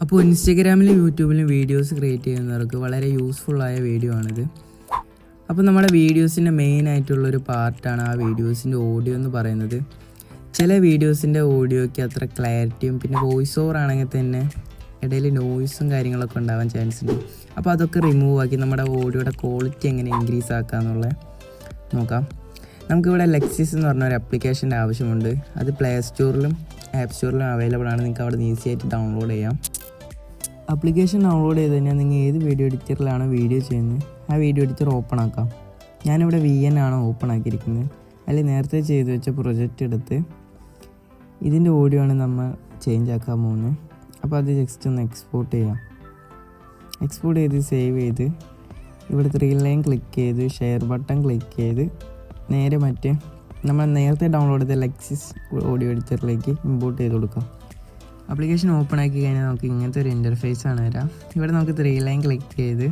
അപ്പോൾ ഇൻസ്റ്റഗ്രാമിലും യൂട്യൂബിലും videos create ചെയ്യുന്നവർക്ക് വളരെ യൂസ്ഫുള്ളായ വീഡിയോ ആണിത്. അപ്പോൾ നമ്മുടെ വീഡിയോസിൻ്റെ മെയിൻ ആയിട്ടുള്ളൊരു പാർട്ടാണ് ആ വീഡിയോസിൻ്റെ ഓഡിയോ എന്ന് പറയുന്നത്. ചില വീഡിയോസിൻ്റെ ഓഡിയോയ്ക്ക് അത്ര ക്ലാരിറ്റിയും പിന്നെ വോയിസ് ഓവർ ആണെങ്കിൽ തന്നെ ഇടയിൽ നോയ്സും കാര്യങ്ങളൊക്കെ ഉണ്ടാവാൻ ചാൻസ് ഉണ്ട്. അപ്പോൾ അതൊക്കെ റിമൂവ് ആക്കി നമ്മുടെ ഓഡിയോയുടെ ക്വാളിറ്റി എങ്ങനെ ഇൻക്രീസ് ആക്കാമെന്നുള്ള നോക്കാം. നമുക്കിവിടെ ലെക്സിസ് എന്ന് പറഞ്ഞ ഒരു ആപ്ലിക്കേഷൻ്റെ ആവശ്യമുണ്ട്. അത് പ്ലേ സ്റ്റോറിലും ആപ്പ് സ്റ്റോറിലും അവൈലബിൾ ആണ്. നിങ്ങൾക്ക് അവിടെ ഈസി ആയിട്ട് ഡൗൺലോഡ് ചെയ്യാം. ആപ്ലിക്കേഷൻ ഡൗൺലോഡ് ചെയ്ത് കഴിഞ്ഞാൽ നിങ്ങൾ ഏത് വീഡിയോ എഡിറ്ററിലാണോ വീഡിയോ ചെയ്യുന്നത് ആ വീഡിയോ എഡിറ്റർ ഓപ്പൺ ആക്കാം. ഞാനിവിടെ VN ആണ് ഓപ്പൺ ആക്കിയിരിക്കുന്നത്. അതിൽ നേരത്തെ ചെയ്ത് വെച്ച പ്രൊജക്റ്റ് എടുത്ത് ഇതിൻ്റെ ഓഡിയോ ആണ് നമ്മൾ ചേഞ്ച് ആക്കാൻ പോകുന്നത്. അപ്പോൾ അത് ജസ്റ്റ് ഒന്ന് എക്സ്പോർട്ട് ചെയ്യാം. എക്സ്പോർട്ട് ചെയ്ത് സേവ് ചെയ്ത് ഇവിടെ 3 ലൈൻ ക്ലിക്ക് ചെയ്ത് ഷെയർ ബട്ടൺ ക്ലിക്ക് ചെയ്ത് നേരെ മറ്റേ നമ്മൾ നേരത്തെ ഡൗൺലോഡ് ചെയ്ത ലെക്സിസ് ഓഡിയോ എഡിറ്ററിലേക്ക് ഇമ്പോർട്ട് ചെയ്ത് കൊടുക്കാം. ആപ്ലിക്കേഷൻ ഓപ്പൺ ആക്കി കഴിഞ്ഞാൽ നമുക്ക് ഇങ്ങനത്തെ ഒരു ഇൻ്റർഫേസ് ആണ് വരാം. ഇവിടെ നമുക്ക് 3 ലൈൻ ക്ലിക്ക് ചെയ്ത്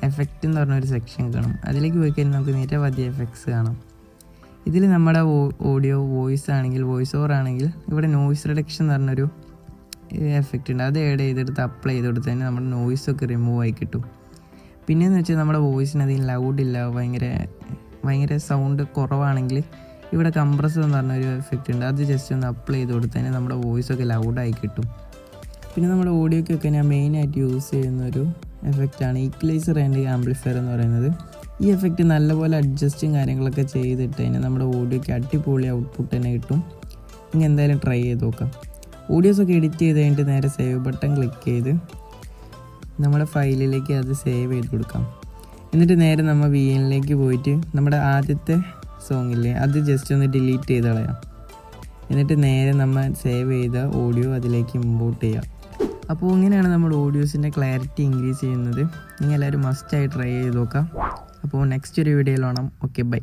എഫക്റ്റ് എന്ന് പറഞ്ഞൊരു സെക്ഷൻ കാണും. അതിലേക്ക് പോയി കഴിഞ്ഞാൽ നമുക്ക് നിരവധി എഫക്ട്സ് കാണാം. ഇതിൽ നമ്മുടെ ഓഡിയോ വോയിസ് ആണെങ്കിൽ വോയിസ് ഓവർ ആണെങ്കിൽ ഇവിടെ നോയ്സ് റിഡക്ഷൻ എന്ന് പറഞ്ഞൊരു എഫക്റ്റ് ഉണ്ട്. അത് ആഡ് ചെയ്തെടുത്ത് അപ്ലൈ ചെയ്ത് കൊടുത്ത് തന്നെ നമ്മുടെ നോയ്സൊക്കെ റിമൂവ് ആയി കിട്ടും. പിന്നെയെന്ന് വെച്ചാൽ നമ്മുടെ വോയിസിന് അധികം ലൗഡില്ല, ഭയങ്കര സൗണ്ട് കുറവാണെങ്കിൽ ഇവിടെ കംപ്രസർ എന്ന് പറഞ്ഞൊരു എഫക്റ്റ് ഉണ്ട്. അത് ജസ്റ്റ് ഒന്ന് അപ്ലൈ ചെയ്ത് കൊടുത്ത് തന്നെ നമ്മുടെ വോയിസൊക്കെ ലൗഡായി കിട്ടും. പിന്നെ നമ്മുടെ ഓഡിയോയ്ക്കൊക്കെ ഞാൻ മെയിനായിട്ട് യൂസ് ചെയ്യുന്നൊരു എഫക്റ്റാണ് ഈക്വലൈസർ ആൻഡ് ആംപ്ലിഫയർ എന്ന് പറയുന്നത്. ഈ എഫക്റ്റ് നല്ലപോലെ അഡ്ജസ്റ്റും കാര്യങ്ങളൊക്കെ ചെയ്തിട്ട് കഴിഞ്ഞാൽ നമ്മുടെ ഓഡിയോയ്ക്ക് അടിപൊളി ഔട്ട്പുട്ട് തന്നെ കിട്ടും. നിങ്ങൾ എന്തായാലും ട്രൈ ചെയ്ത് നോക്കാം. ഓഡിയോസൊക്കെ എഡിറ്റ് ചെയ്ത് കഴിഞ്ഞിട്ട് നേരെ സേവ് ബട്ടൺ ക്ലിക്ക് ചെയ്ത് നമ്മുടെ ഫയലിലേക്ക് അത് സേവ് ചെയ്ത് കൊടുക്കാം. എന്നിട്ട് നേരെ നമ്മൾ VNലേക്ക് പോയിട്ട് നമ്മുടെ ആദ്യത്തെ സോങ്ങില്ലേ അത് ജസ്റ്റ് ഒന്ന് ഡിലീറ്റ് ചെയ്ത് കളയാം. എന്നിട്ട് നേരെ നമ്മൾ സേവ് ചെയ്ത ഓഡിയോ അതിലേക്ക് ഇമ്പോർട്ട് ചെയ്യാം. അപ്പോൾ ഇങ്ങനെയാണ് നമ്മൾ ഓഡിയോസിൻ്റെ ക്ലാരിറ്റി ഇൻക്രീസ് ചെയ്യുന്നത്. നിങ്ങൾ എല്ലാവരും മസ്റ്റായി ട്രൈ ചെയ്ത് നോക്കാം. അപ്പോൾ നെക്സ്റ്റ് ഒരു വീഡിയോയിൽ കാണാം. Okay, by.